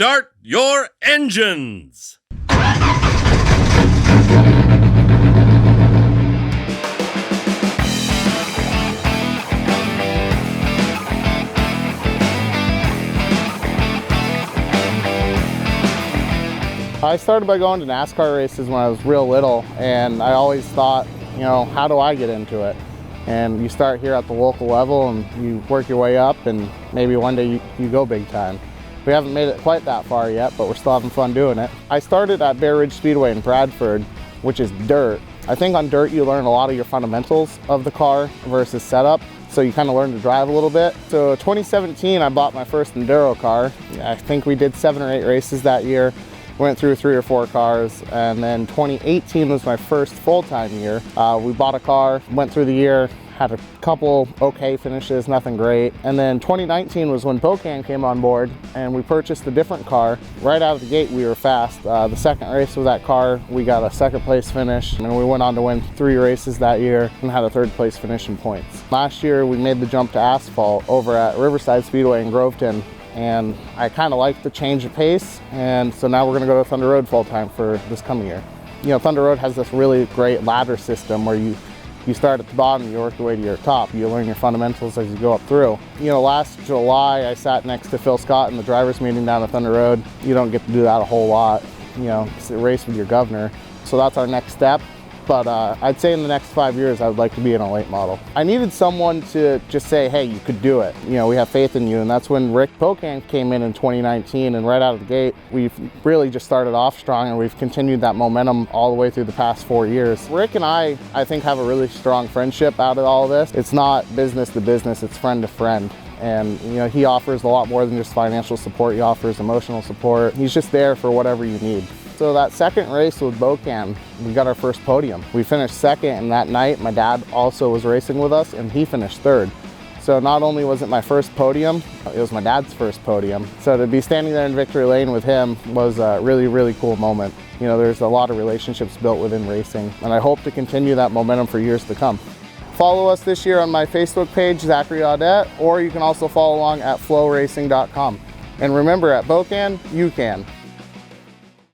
Start your engines! I started by going to NASCAR races when I was real little, and I always thought, you know, how do I get into it? And you start here at the local level and you work your way up, and maybe one day you go big time. We haven't made it quite that far yet, but we're still having fun doing it. I started at Bear Ridge Speedway in Bradford, which is dirt. I think on dirt you learn a lot of your fundamentals of the car versus setup, so you kind of learn to drive a little bit. So 2017 I bought my first enduro car. I think we did 7 or 8 races that year. Went through 3 or 4 cars, and then 2018 was my first full-time year. We bought a car, went through the year, had a couple okay finishes, nothing great. And then 2019 was when Bokan came on board, and we purchased a different car. Right out of the gate, we were fast. The second race with that car, we got a 2nd place finish, and we went on to win 3 races that year and had a 3rd place finish in points. Last year, we made the jump to asphalt over at Riverside Speedway in Groveton, and I kind of like the change of pace, and so now we're going to go to Thunder Road full-time for this coming year. You know, Thunder Road has this really great ladder system where you start at the bottom, you work your way to your top. You learn your fundamentals as you go up through. You know, last July I sat next to Phil Scott in the driver's meeting down at Thunder Road. You don't get to do that a whole lot, you know, race with your governor. So that's our next step. But I'd say in the next 5 years, I would like to be in a late model. I needed someone to just say, hey, you could do it. You know, we have faith in you. And that's when Rick Bokan came in 2019. And right out of the gate, we've really just started off strong, and we've continued that momentum all the way through the past 4 years. Rick and I think, have a really strong friendship out of all of this. It's not business to business, it's friend to friend. And, you know, he offers a lot more than just financial support. He offers emotional support. He's just there for whatever you need. So that second race with Bokan, we got our first podium. We finished 2nd, and that night my dad also was racing with us, and he finished 3rd. So not only was it my first podium, it was my dad's first podium. So to be standing there in victory lane with him was a really, really cool moment. You know, there's a lot of relationships built within racing, and I hope to continue that momentum for years to come. Follow us this year on my Facebook page, Zach Audet, or you can also follow along at flowracing.com. And remember, at Bokan, you can.